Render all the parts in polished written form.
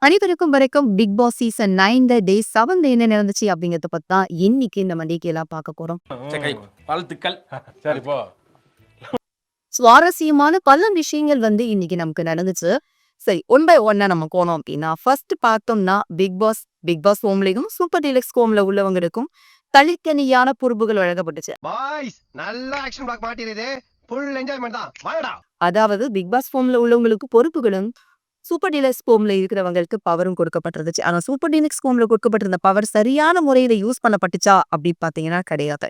அனைவருக்கும் வரைக்கும் big Boss season 9 டே 7 என்ன நடந்துச்சு அப்படிங்கறத பத்தி தான் இன்னைக்கு நம்ம டீட்டெயிலா பார்க்க போறோம். வாழ்த்துக்கள். சரி போ. சுவாரஸ்யமான பல விஷயங்கள் இன்னைக்கு நமக்கு நடந்துச்சு. சரி, ஒன் பை ஒன்னா நம்ம போனோம் அப்படின்னா, ஃபர்ஸ்ட் பார்த்தோம்னா பிக் பாஸ் ஹோம்லயும் சூப்பர் டீலக்ஸ் ஹோம்ல உள்ளவங்களுக்கும் தனித்தனியான பொறுப்புகள் வழங்கப்பட்டுச்சு. அதாவது பிக் பாஸ் ஹோம்ல உள்ளவங்களுக்கு பொறுப்புகளும் சூப்பர் டீலக்ஸ் ஹோம்ல இருக்கிறவங்களுக்கு பவரும் கொடுக்கப்பட்டிருந்துச்சு. ஆனா சூப்பர் டீலக்ஸ் ஹோம்ல கொடுக்கப்பட்டிருந்த பவர் சரியான முறையில யூஸ் பண்ணப்பட்டுச்சா அப்படின்னு பாத்தீங்கன்னா கிடையாது.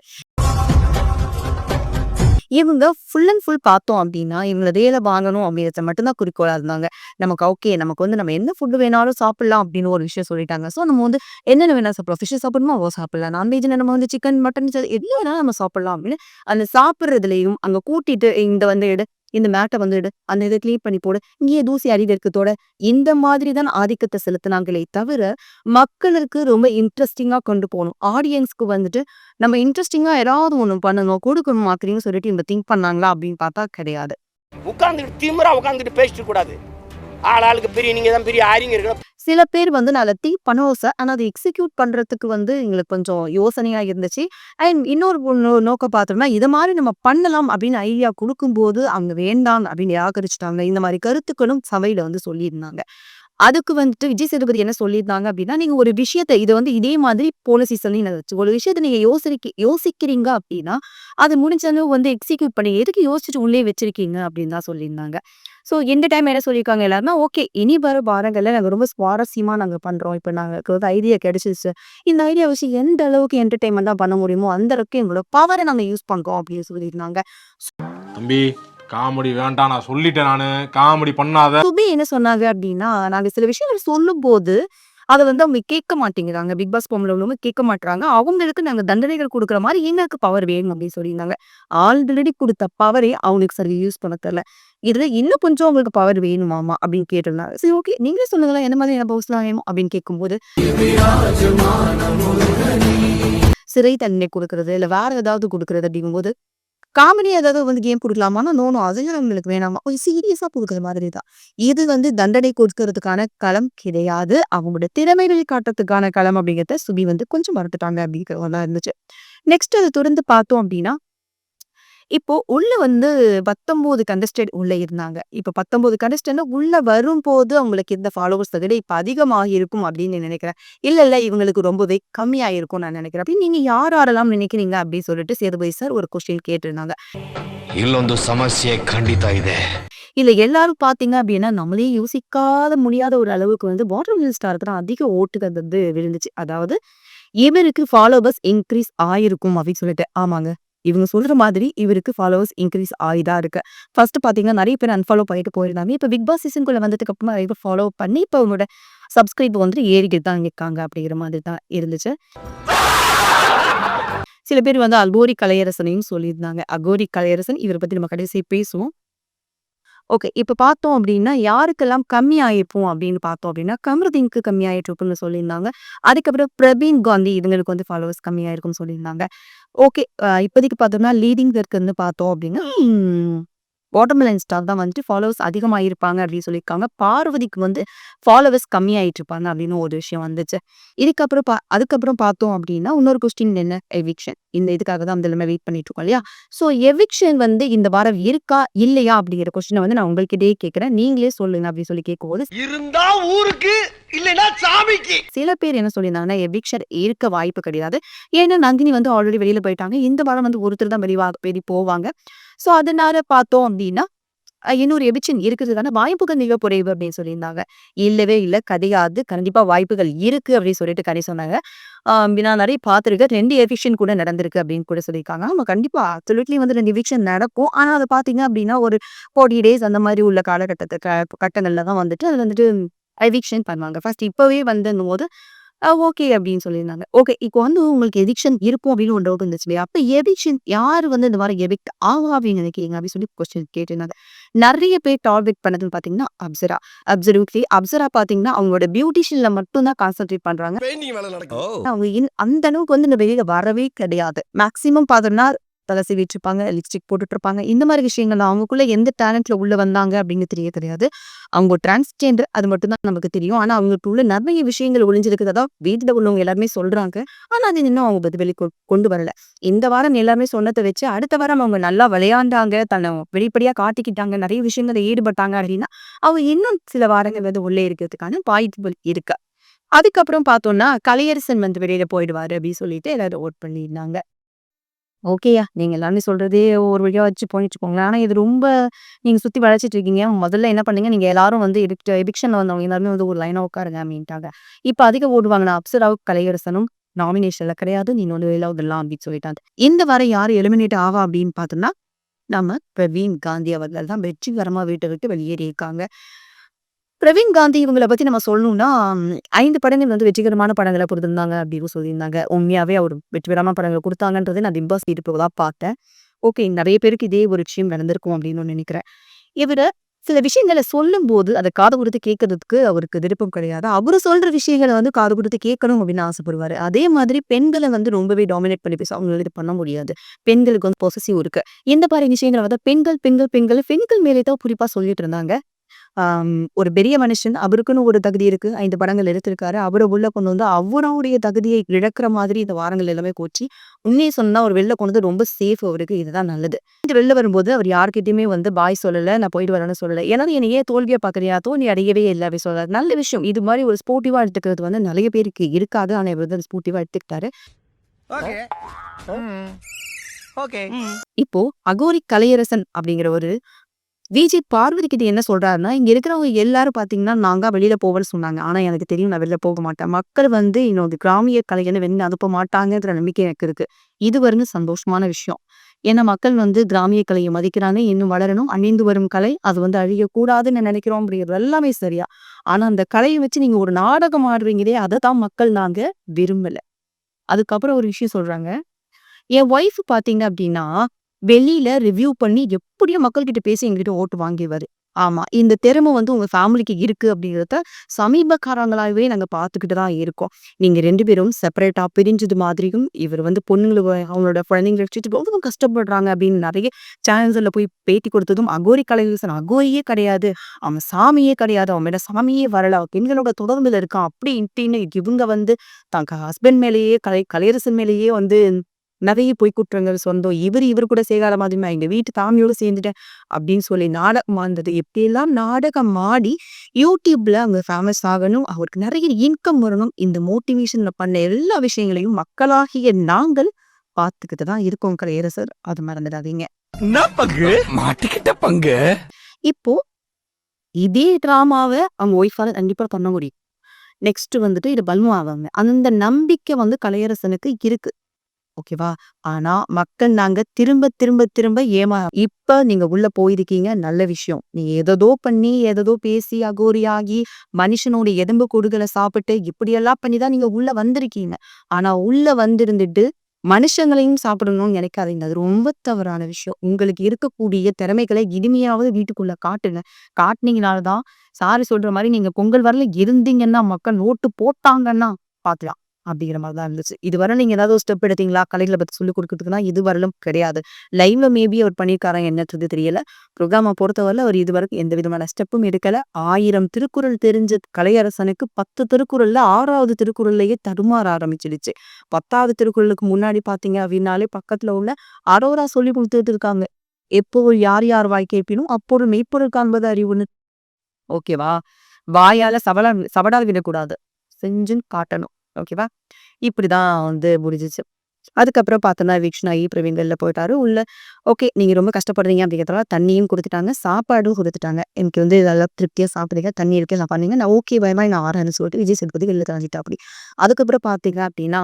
இவங்க ஃபுல் அண்ட் ஃபுல் பார்த்தோம் அப்படின்னா இவங்க வேலை வாங்கணும் அப்படின்றத மட்டும்தான் குறிக்கோளா இருந்தாங்க. நமக்கு ஓகே, நமக்கு நம்ம என்ன ஃபுட்டு வேணாலும் சாப்பிடலாம் அப்படின்னு ஒரு விஷயம் சொல்லிட்டாங்க. ஸோ நம்ம என்னென்ன வேணா சாப்பிடலாம், ஃபிஷ் சாப்பிடணுமோ அவ்வளோ சாப்பிடலாம், நான்வெஜ்ல நம்ம சிக்கன் மட்டன் எது வேணாலும் நம்ம சாப்பிடலாம் அப்படின்னு அந்த சாப்பிட்றதுலையும் அங்க கூட்டிட்டு இந்த மேட்டை எடு, அந்த இதை கிளீன் பண்ணி போடு, இங்கேயே தூசி அடிக்கிறதோட இந்த மாதிரி தான் ஆதிக்கத்தை செலுத்தினாங்களே தவிர மக்களுக்கு ரொம்ப இன்ட்ரெஸ்டிங்கா கொண்டு போகணும், ஆடியன்ஸ்க்கு நம்ம இன்ட்ரெஸ்டிங்கா ஏதாவது ஒண்ணு பண்ணணும் கொடுக்கணும் அப்படின்னு சொல்லிட்டு இவங்க திங்க் பண்ணாங்களா அப்படின்னு பார்த்தா கிடையாது. உட்கார்ந்துட்டு திமிரா உட்கார்ந்துட்டு பேசிட்டு கூடாது. ஆளுக்கு பெரிய நீங்க தான் பெரிய அறிஞர்கள். சில பேர் நான் திங்க் பண்ணுவோம் சார், ஆனா அதை எக்ஸிக்யூட் பண்றதுக்கு எங்களுக்கு கொஞ்சம் யோசனையா இருந்துச்சு. அண்ட் இன்னொரு நோக்கம் பார்த்தோம்னா இதை மாதிரி நம்ம பண்ணலாம் அப்படின்னு ஐடியா கொடுக்கும்போது அவங்க வேண்டாம் அப்படின்னு நிராகரிச்சுட்டாங்க. இந்த மாதிரி கருத்துக்களும் சபையில சொல்லியிருந்தாங்க. அதுக்கு விஜய் சேதுபதி என்ன சொல்லியிருந்தாங்க அப்படின்னா, நீங்க ஒரு விஷயத்த இதை இதே மாதிரி போன சீசன்லயும் நடந்துச்சு. ஒரு விஷயத்த நீங்க யோசிக்கிறீங்க அப்படின்னா அது முடிஞ்ச அளவு எக்ஸிக்யூட் பண்ணி எதுக்கு யோசிச்சுட்டு உள்ளே வச்சிருக்கீங்க அப்படின்னு தான் சொல்லியிருந்தாங்க. ஸோ இந்த டைம் என்ன சொல்லியிருக்காங்க எல்லாருமே, ஓகே இனி வர வாரங்கள்ல நாங்கள் ரொம்ப சுவாரஸ்யமா நாங்கள் பண்றோம். இப்போ நாங்கள் ஐடியா கிடைச்சிச்சு, இந்த ஐடியா வச்சு எந்த அளவுக்கு என்டர்டைன்மெண்ட் பண்ண முடியுமோ அந்த அளவுக்கு எங்களோட பவரை நாங்கள் யூஸ் பண்றோம் அப்படின்னு சொல்லியிருந்தாங்க. தம்பி காமெடி வேண்டாம், நான் சொல்லிட்டேன், நானு காமெடி பண்ணாத. சுபி என்ன சொன்னாங்க அப்படின்னா, நாங்க சில விஷயங்கள் சொல்லும் போது அதை அவங்க கேட்க மாட்டேங்கிறாங்க, பிக் பாஸ் ஹோம்ல உள்ளவங்க கேட்க மாட்டாங்க, அவங்களுக்கு நாங்க தண்டனைகள் கொடுக்குற மாதிரி எங்களுக்கு பவர் வேணும் அப்படின்னு சொல்லியிருந்தாங்க. ஆல்ரெடி கொடுத்த பவரே அவங்களுக்கு சரி யூஸ் பண்ண தெரியல, இதுல இன்னும் கொஞ்சம் உங்களுக்கு பவர் வேணுமாமா அப்படின்னு கேட்டிருந்தாங்க. சரி ஓகே நீங்களே சொல்லுங்களா என்ன மாதிரி பவர்ஸ்லாம் வேணும் அப்படின்னு கேட்கும்போது, சிறை தண்டனை கொடுக்கறது இல்ல வேற ஏதாவது கொடுக்கறது அப்படிங்கும்போது காமெடி ஏதாவது கேம் கொடுக்கலாமா, நோனோ அதையும் நம்மளுக்கு வேணாமா, கொஞ்சம் சீரியஸா கொடுக்குற மாதிரி தான். இது தண்டனை கொடுக்கறதுக்கான களம் கிடையாது, அவங்களோட திறமைகளை காட்டுறதுக்கான களம் அப்படிங்கிறத சுபி கொஞ்சம் மறந்துட்டாங்க அப்படிங்கிறதெல்லாம் இருந்துச்சு. நெக்ஸ்ட் அதை தொடர்ந்து பார்த்தோம் அப்படின்னா, இப்போ உள்ள 19 கண்டஸ்டன்ட் உள்ள இருந்தாங்க. இப்போ 19 கண்டஸ்டன்ட் உள்ள வரும்போது அவங்களுக்கு இந்த ஃபாலோவர்ஸ் விட இப்ப அதிகமாக இருக்கும் அப்படின்னு நினைக்கிறேன். இல்ல இவங்களுக்கு ரொம்பவே கம்மியா இருக்கும் நான் நினைக்கிறேன். அப்படி நீங்க யாரெல்லாம் நினைக்கிறீங்க அப்படின்னு சொல்லிட்டு சேதுபதி சார் ஒரு கொஸ்டின் கேட்டிருந்தாங்க. ಇಲ್ಲೊಂದು ಸಮಸ್ಯೆ ಖಂಡಿತ ಇದೆ. இல்ல எல்லாரும் பாத்தீங்க அப்படின்னா நம்மளே யோசிக்காத முடியாத ஒரு அளவுக்கு பாட்டம் ஹில் ஸ்டாருக்கு தான் அதிக ஓட்டுகள் விழுந்துச்சு. அதாவது இவருக்கு ஃபாலோவர்ஸ் இன்க்ரீஸ் ஆயிருக்கும் அப்படின்னு சொல்லிட்டு. ஆமாங்க, இவங்க சொல்ற மாதிரி இவருக்கு ஃபாலோவர்ஸ் இன்க்ரீஸ் ஆகிதான் இருக்கு. ஃபர்ஸ்ட் பாத்தீங்கன்னா நிறைய பேர் அன்ஃபாலோ பண்ணிட்டு போயிருந்தாங்க. இப்ப பிக் பாஸ் சீசனுக்குள்ள வந்ததுக்கு அப்புறமா நிறைய பேர் ஃபாலோ பண்ணி இப்ப அவங்களோட சப்ஸ்கிரைப் ஏறிக்கிட்டு தான் இருக்காங்க அப்படிங்கிற மாதிரி தான் இருந்துச்சு. சில பேர் அகோரி கலையரசனையும் சொல்லியிருந்தாங்க. அகோரி கலையரசன் இவரை பத்தி நம்ம கடைசி பேசுவோம். ஓகே, இப்ப பார்த்தோம் அப்படின்னா யாருக்கெல்லாம் கம்மி ஆயிருப்போம் அப்படின்னு பார்த்தோம் அப்படின்னா கமருதீனுக்கு கம்மி ஆயிட்டு சொல்லியிருந்தாங்க. அதுக்கப்புறம் பிரவீன் காந்தி இவங்களுக்கு ஃபாலோவர்ஸ் கம்மியாயிருக்கும்னு சொல்லியிருந்தாங்க. ஓகே, இப்போதைக்கு பார்த்தோம்னா லீடிங் இருக்குன்னு பார்த்தோம் அப்படின்னா பாட்டம் லைன் ஸ்டார் தான் ஃபாலோவர்ஸ் அதிகமாக இருப்பாங்க அப்படின்னு சொல்லியிருக்காங்க. பார்வதிக்கு ஃபாலோவர்ஸ் கம்மியாயிட்டு இருப்பாங்க அப்படின்னு ஒரு விஷயம் வந்துச்சு. அதுக்கப்புறம் பார்த்தோம் அப்படின்னா இன்னொரு கொஸ்டின் என்ன, எவிக்ஷன். இந்த இதுக்காக தான் எல்லாமே வெயிட் பண்ணிட்டு இருக்கோம் இல்லையா. ஸோ எவிக்ஷன் இந்த வாரம் இருக்கா இல்லையா அப்படிங்கிற கொஸ்டினை நான் உங்கள்கிட்டயே கேட்கிறேன், நீங்களே சொல்லுங்க அப்படின்னு சொல்லி கேட்கும்போது இருந்தா ஊருக்கு இல்லைன்னா சாமிக்கு. சில பேர் என்ன சொல்லியிருந்தாங்கன்னா எவிக்ஷன் இருக்க வாய்ப்பு கிடையாது. ஏன்னா நந்தினி ஆல்ரெடி வெளியில போயிட்டாங்க, இந்த வாரம் ஒருத்தர் தான் வெளி போவாங்க. ஸோ அதனால பார்த்தோம் அப்படின்னா இன்னொரு எவிக்ஷன் இருக்கிறதுக்கான வாய்ப்புகள் மிக குறைவு அப்படின்னு சொல்லியிருந்தாங்க. இல்லவே இல்லை, கிடையாது, கண்டிப்பா வாய்ப்புகள் இருக்கு அப்படின்னு சொல்லிட்டு கனி சொன்னாங்க. நான் நிறைய பார்த்துருக்கேன், 2 எவிக்ஷன் கூட நடந்திருக்கு அப்படின்னு கூட சொல்லியிருக்காங்க. ஆமா கண்டிப்பா அப்சல்யூட்லி 2 எவிக்ஷன் நடக்கும். ஆனா அதை பாத்தீங்க அப்படின்னா ஒரு 40 days அந்த மாதிரி உள்ள கட்டங்கள்ல தான் அது எவிக்ஷன் பண்ணுவாங்க. ஃபர்ஸ்ட் இப்பவே போது ஓகே அப்படின்னு சொல்லியிருந்தாங்க. ஓகே, இப்போ உங்களுக்கு எவிக்ஷன் இருக்கும் அப்படின்னு ஒரு டவுட் இருந்துச்சு இல்லையா. அப்ப எவிக்ஷன் யாரு இந்த மாதிரி எவிக்ட் ஆகான்னு நினைக்கிறீங்க அப்படின்னு சொல்லி கொஸ்டின் கேட்டிருந்தாங்க. நிறைய பேர் டார்கெட் பண்ணதுன்னு பாத்தீங்கன்னா அப்சரா. அப்சரா பாத்தீங்கன்னா அவங்களோட பியூட்டிஷியன்ல மட்டும் தான் கான்சென்ட்ரேட் பண்றாங்க. அவங்க அந்த அளவுக்கு வெளியில வரவே கிடையாது. மேக்சிமம் பார்த்தோம்னா தலை சீவிட்டு இருப்பாங்க, லிப்ஸ்டிக் போட்டுட்டு இருப்பாங்க. இந்த மாதிரி விஷயங்கள் அவங்களுக்குள்ள எந்த டேலண்ட்ல உள்ள வந்தாங்க அப்படின்னு தெரியாது. அவங்க டிரான்ஸ்ஜெண்டர் அது மட்டும் தான் நமக்கு தெரியும். ஆனா அவங்களுக்குள்ள நிறைய விஷயங்கள் ஒளிஞ்சிருக்கிறதா வீட்டுல உள்ளவங்க எல்லாருமே சொல்றாங்க. ஆனா அது இன்னும் அவங்க கொண்டு வரல. இந்த வாரம் எல்லாருமே சொன்னதை வச்சு அடுத்த வாரம் அவங்க நல்லா விளையாண்டாங்க, தன்னை வெளிப்படையா காட்டிக்கிட்டாங்க, நிறைய விஷயங்களை ஈடுபட்டாங்க அப்படின்னா அவங்க இன்னும் சில வாரங்கள் வந்து உள்ளே இருக்கிறதுக்கான வாய்ப்புகள் இருக்கு. அதுக்கப்புறம் பார்த்தோம்னா கலையரசன் வந்து வெளியில போயிடுவாரு அப்படின்னு சொல்லிட்டு எல்லாரும் ஓட் பண்ணியிருந்தாங்க. ஓகேயா, நீங்க எல்லாமே சொல்றதே ஒரு வழியா வச்சு போயிட்டு இருக்கோங்களேன். ஆனா இது ரொம்ப நீங்க சுத்தி வளைச்சிட்டு இருக்கீங்க. முதல்ல என்ன பண்ணீங்க, நீங்க எல்லாரும் வந்து எவிக்ஷன்ல வந்தவங்க எல்லாருமே வந்து ஒரு லைனா உட்காருங்க அப்படின்ட்டாங்க. இப்ப அதிக ஓட்டு வாங்கின அப்சராவுக்கு கலையரசனும் நாமினேஷன்ல கிடையாது, நீங்க வந்து வெளியில விடலாம் அப்படின்னு சொல்லிட்டாங்க. இந்த வாரம் யாரு எலிமினேட் ஆவா அப்படின்னு பார்த்தோம்னா நம்ம பிரவீன் காந்தி அவர்கள் தான் வெற்றிகரமா வீட்டை விட்டு வெளியேறி இருக்காங்க. பிரவீன் காந்தி இவங்கள பத்தி நம்ம சொல்லணும்னா 5 படங்கள் வந்து வெற்றிகரமான படங்களை கொடுத்திருந்தாங்க அப்படின்னு சொல்லியிருந்தாங்க. உண்மையாவே அவர் வெற்றிகரமான படங்கள் கொடுத்தாங்கன்றதை நான் பிக் பாஸ் வீட்டுக்கு தான் பார்த்தேன். ஓகே, நிறைய பேருக்கு இதே ஒரு விஷயம் நடந்திருக்கும் அப்படின்னு நினைக்கிறேன். இவரு சில விஷயங்களை சொல்லும் போது அதை காது கொடுத்து கேட்கறதுக்கு அவருக்கு விருப்பம் கிடையாது. அவரு சொல்ற விஷயங்களை வந்து காது கொடுத்து கேட்கணும் அப்படின்னு ஆசைப்படுவாரு. அதே மாதிரி பெண்களை வந்து ரொம்பவே டாமினேட் பண்ணி பேச அவங்களுக்கு இது பண்ண முடியாது. பெண்களுக்கு வந்து பொசசிவ் இருக்கு. இந்த மாதிரி விஷயங்களை வந்து பெண்கள் பெண்கள் பெண்கள் பெண்கள் மேலே தான் குறிப்பா சொல்லிட்டு இருந்தாங்க. ஒரு பெரிய மனுஷன், அவருக்குன்னு ஒரு தகுதி இருக்கு. 5 படங்கள் எடுத்திருக்காரு. அவர உள்ள கொண்டு வந்து அவருடைய தகுதியை இழக்கிற மாதிரி இந்த வாரங்கள் எல்லாமே போச்சு. உண்மையை சொன்னா அவர் வெளில கொண்டு வந்து ரொம்ப சேஃப் அவருக்கு. இதுதான் நல்லது. வெளில வரும்போது அவர் யார்கிட்டயுமே வந்து பாய் சொல்லல, நான் போயிட்டு வரேன்னு சொல்லல. ஏன்னா என்னை ஏன் தோல்வியா பாக்குறியா, தோல்வி அடையவே இல்லை அப்படி சொல்றாரு. நல்ல விஷயம். இது மாதிரி ஒரு ஸ்போர்ட்டிவா எடுத்துக்கிறது வந்து நிறைய பேருக்கு இருக்காது. ஆனா இவர் வந்து ஸ்போர்ட்டிவா எடுத்துக்கிட்டாரு. இப்போ அகோரி கலையரசன் அப்படிங்கிற ஒரு விஜய் பார்வதி கிட்ட என்ன சொல்றாருன்னா, இங்க இருக்கிறவங்க எல்லாரும் பாத்தீங்கன்னா நாங்க வெளியில போவேன்னு சொன்னாங்க. ஆனா எனக்கு தெரியும் நான் வெளியில போக மாட்டேன். மக்கள் வந்து என்னோட கிராமிய கலைஞனை வெளில அனுப்ப மாட்டாங்கன்ற நம்பிக்கை எனக்கு இருக்கு. இது வரைக்கும் சந்தோஷமான விஷயம். ஏன்னா மக்கள் வந்து கிராமிய கலையை மதிக்கிறாங்க, இன்னும் வளரணும். அணிந்து வரும் கலை அது வந்து அழியக்கூடாதுன்னு நினைக்கிறோம் அப்படிங்கிறது எல்லாமே சரியா. ஆனா அந்த கலையை வச்சு நீங்க ஒரு நாடகம் ஆடுறீங்களே, அதை தான் மக்கள் நாங்க விரும்பல. அதுக்கப்புறம் ஒரு விஷயம் சொல்றாங்க. என் ஒய்ஃப் பாத்தீங்க அப்படின்னா வெளியில ரிவ்யூ பண்ணி எப்படியும் மக்கள் கிட்ட பேசி எங்ககிட்ட ஓட்டு வாங்கிடுவாரு. ஆமா, இந்த திறமை வந்து உங்க ஃபேமிலிக்கு இருக்கு அப்படிங்கிறத சமீப காலங்களாகவே நாங்க பார்த்துக்கிட்டு தான் இருக்கோம். நீங்க 2 பேரும் செப்பரேட்டா பிரிஞ்சது மாதிரியும் இவர் வந்து பொண்ணுங்களை அவங்களோட குழந்தைங்களை வச்சுட்டு ரொம்ப கஷ்டப்படுறாங்க அப்படின்னு நிறைய சேனல்ஸ்ல போய் பேட்டி கொடுத்ததும் அகோரி கலைஞர் அகோரியே கிடையாது, அவன் சாமியே கிடையாது, அவன் மேல சாமியே வரல, அவன் பெண்களோட தொடர்புல இருக்கான் அப்படி இப்படின்னு இவங்க வந்து தங்க ஹஸ்பண்ட் மேலேயே கலையரசன் மேலேயே வந்து நிறைய பொய் குற்றங்கள் சொந்தம். இவர் கூட சேகாத மாதிரிமா எங்க வீட்டு ஃபேமிலியோட சேர்ந்துட்டேன் அப்படின்னு சொல்லி நாடகம் ஆண்டது. எப்படியெல்லாம் நாடகம் ஆடி யூடியூப்ல அவங்க ஃபேமஸ் ஆகணும், அவருக்கு நிறைய இன்கம் வரணும், இந்த மோட்டிவேஷன்ல பண்ண எல்லா விஷயங்களையும் மக்களாகிய நாங்கள் பார்த்துக்கிட்டு தான் இருக்கோம் கலையரசர். அது மறந்துடாதீங்க. மாட்டிக்கிட்ட பங்கு. இப்போ இதே டிராமாவை அவங்க ஒய்ஃபால கண்டிப்பா பண்ண முடியும். நெக்ஸ்ட் வந்துட்டு இது பல்மு ஆவாங்க. அந்த நம்பிக்கை வந்து கலையரசனுக்கு இருக்கு. ஓகேவா? ஆனா மக்கள் நாங்க திரும்ப திரும்ப திரும்ப இப்ப நீங்க உள்ள போயிருக்கீங்க, நல்ல விஷயம். நீங்க எதோ பண்ணி எதோ பேசி அகோரியாகி மனுஷனோட எலும்பு கூடுகளை சாப்பிட்டு இப்படியெல்லாம் பண்ணிதான் நீங்க உள்ள வந்திருக்கீங்க. ஆனா உள்ள வந்திருந்துட்டு மனுஷங்களையும் சாப்பிடணும்னு நினைக்காதீங்க. அது ரொம்ப தவறான விஷயம். உங்களுக்கு இருக்கக்கூடிய திறமைகளை இனிமையாவது வீட்டுக்குள்ள காட்டுங்க. காட்டுனீங்கனாலதான் சாரி சொல்ற மாதிரி நீங்க பொங்கல் வரல இருந்தீங்கன்னா மக்கள் ஓட்டு போட்டாங்கன்னா பாக்கலாம் அப்படிங்கிற மாதிரிதான் இருந்துச்சு. இதுவரை நீங்க ஏதாவது ஒரு ஸ்டெப் எடுத்தீங்களா கலைகளை பத்தி சொல்லிக் கொடுக்கறதுக்குன்னா இதுவரையிலும் கிடையாது. லைவ்ல மேபி அவர் பண்ணியிருக்காரா என்னன்றது தெரியல. ப்ரோக்ராமை பொறுத்தவரை அவர் இதுவரைக்கும் எந்த விதமான ஸ்டெப்பும் எடுக்கல. 1000 திருக்குறள் தெரிஞ்ச கலையரசனுக்கு 10 திருக்குறள்ல 6வது திருக்குறள்லயே தடுமாற ஆரம்பிச்சிடுச்சு. 10வது திருக்குறளுக்கு முன்னாடி பாத்தீங்க அப்படின்னாலே பக்கத்துல உள்ள அரோரா சொல்லி கொடுத்துட்டு இருக்காங்க. எப்போ யார் யார் வாய் கேட்பினும் அப்போது மெய்ப்பொருள் காண்பது அறிவுன்னு. ஓகேவா? வாயால சவடால் விடக்கூடாது, செஞ்சு காட்டணும். ஓகேவா? இப்படிதான் வந்து முடிஞ்சிச்சு. அதுக்கப்புறம் பார்த்தோம்னா வீக்ஷன் ஆகி பிரவீன் வெளில போயிட்டாரு உள்ள. ஓகே, நீங்க ரொம்ப கஷ்டப்படுறீங்க அப்படிங்கிறதால தண்ணியும் கொடுத்துட்டாங்க, சாப்பாடும் கொடுத்துட்டாங்க. எனக்கு வந்து இதெல்லாம் திருப்தியா சாப்பிடுங்க, தண்ணி இருக்கு நான் பண்ணீங்க, நான் ஓகே பயமா நான் ஆறேன்னு சொல்லிட்டு விஜய் சேதுபதி வெளில தரஞ்சிட்டா அப்படி. அதுக்கப்புறம் பார்த்தீங்க அப்படின்னா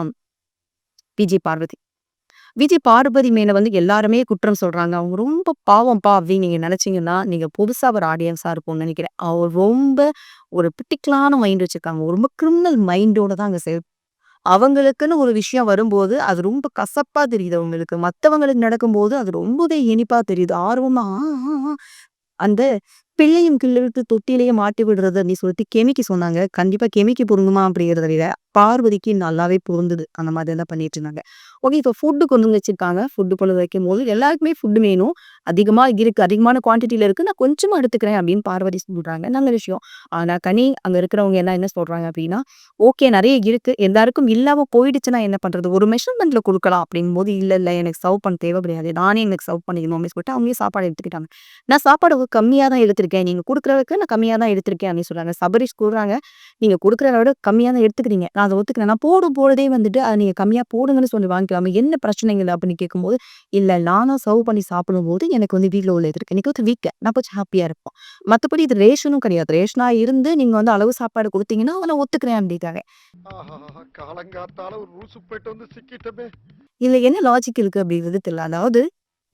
விஜய் பார்வதி மேல வந்து எல்லாருமே குற்றம் சொல்றாங்க. அவங்க ரொம்ப பாவம்ப்பா அப்படின்னு நீங்க நினைச்சீங்கன்னா நீங்க புதுசா ஒரு ஆடியன்ஸா இருக்கும்னு நினைக்கிறேன். அவர் ரொம்ப ஒரு பிரிட்டிக்கலான மைண்ட் வச்சிருக்காங்க. ரொம்ப கிரிமினல் மைண்டோட தான் அங்க அவங்களுக்குன்னு ஒரு விஷயம் வரும்போது அது ரொம்ப கசப்பா தெரியுது அவங்களுக்கு. மத்தவங்களுக்கு நடக்கும்போது அது ரொம்பவே இனிப்பா தெரியுது. ஆர்வமா அந்த பிள்ளையும் கிள்ளிட்டு தொட்டிலேயே மாட்டி விடுறது அப்படின்னு சொல்லிட்டு கெமிக்கு சொன்னாங்க. கண்டிப்பா கெமிக்கு பொருந்துமா அப்படிங்கிறத விட பார்வதிக்கு நல்லாவே பொருந்தது. அந்த மாதிரி தான் பண்ணிட்டு இருந்தாங்க. ஓகே, இப்போ ஃபுட்டு கொண்டு வந்து வச்சிருக்காங்க. ஃபுட்டு கொண்டு வந்து வைக்கும்போது எல்லாருக்குமே ஃபுட்டு வேணும். அதிகமா இருக்கு. அதிகமான குவான்டிட்டில இருக்கு. நான் கொஞ்சமா எடுத்துக்கிறேன் அப்படின்னு பார்வதி சொல்றாங்க. நல்ல விஷயம். ஆனா கனி அங்க இருக்கிறவங்க எல்லாம் என்ன சொல்றாங்க அப்படின்னா, ஓகே நெறைய இருக்கு. எல்லாருக்கும் இல்லாம போயிடுச்சுன்னா என்ன பண்றது? ஒரு மெஷர்மென்ட்ல குடுக்கலாம் அப்படிங்கும்போது, இல்ல இல்ல எனக்கு சர்வ் பண்ண தேவை கிடையாது. நானே எனக்கு சர்வ் பண்ணிக்கணும் அப்படின்னு சொல்லிட்டு அவங்களே சாப்பாடு எடுத்துக்கிட்டாங்க. நான் சாப்பாடு கம்மியா தான் எடுத்திருக்கேன். நீங்க குடுக்குறதுக்கு நான் கம்மியா தான் எடுத்திருக்கேன் அப்படின்னு சொல்றாங்க. சபரீஷ் கூறுறாங்க, நீங்க குடுக்குறத விட கம்மியா தான் எடுத்துக்கிறீங்க. நான் அத ஒத்துக்கிறேன். நான் போடும்போதே வந்துட்டு அத நீங்க கம்மியா போடுங்கன்னு சொல்லி வாங்கிக்கலாமே. என்ன பிரச்சனைகள் அப்படின்னு கேட்கும்போது, இல்ல நானா சர்வ் பண்ணி சாப்பிடும்போது எனக்கு வந்து வீட்ல உள்ளது இருக்கு. எனக்கு வந்து வீக். நான் கொஞ்சம் ஹாப்பியா இருப்போம். மத்தபடி இது ரேஷனும் கிடையாது. ரேஷனா இருந்து நீங்க வந்து அளவு சாப்பாடு குடுத்தீங்கன்னா, அத நான் ஒத்துக்கிறேன் அப்படின்ட்டாங்க. காலங்காத்தால ஒரு ரூசு போயிட்டு வந்து சிக்கிட்டமே. இதுல என்ன லாஜிக் இருக்கு அப்படிங்கிறது தெரியல. அதாவது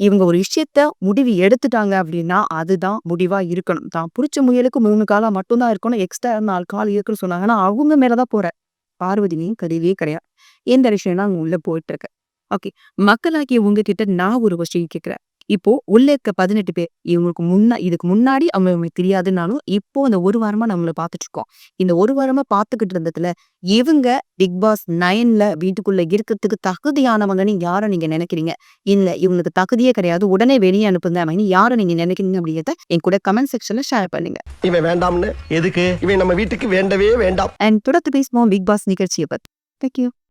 இவங்க ஒரு விஷயத்த முடிவு எடுத்துட்டாங்க அப்படின்னா, அதுதான் முடிவா இருக்கணும். தான் புடிச்ச முயலுக்கு 3 காலா மட்டும் தான் இருக்கணும். எக்ஸ்ட்ரா 4 கால் இருக்குன்னு சொன்னாங்க. ஆனா அவங்க மேல தான் போறேன். பார்வதியும் கிடையவே கிடையாது. இந்த விஷயம் தான் அங்க உள்ள போயிட்டு இருக்கு. ஓகே. மக்களாகிய உங்ககிட்ட நான் ஒரு விஷயம் கேட்கிறேன். இப்போ உள்ள இருக்க 18 பேர் இவங்களுக்கு இதுக்கு முன்னாடி அவங்களுக்கு தெரியாதுன்னாலும், இப்போ இந்த 1 வாரமா நம்மள பார்த்துட்டு இருக்கோம். இந்த 1 வாரமா பார்த்துக்கிட்டு இருந்ததுல, இவங்க பிக் பாஸ் 9ல வீட்டுக்குள்ள இருக்கிறதுக்கு தகுதியானவங்கன்னு யார நீங்க நினைக்கிறீங்க? இல்ல இவங்களுக்கு தகுதியே கிடையாது. உடனே வெளிய அனுப்புங்க அப்படின்னு யார நீங்க நினைக்கிறீங்க அப்படிங்கிறத என் கூட கமெண்ட் செக்ஷன்ல ஷேர் பண்ணுங்க. இவன் வேண்டாம்னு எதுக்கு? இவன் நம்ம வீட்டுக்கு வேண்டவே வேண்டாம். தொடர்ந்து பேசுவோம் பிக் பாஸ் நிகழ்ச்சியை பத்தி. Thank you.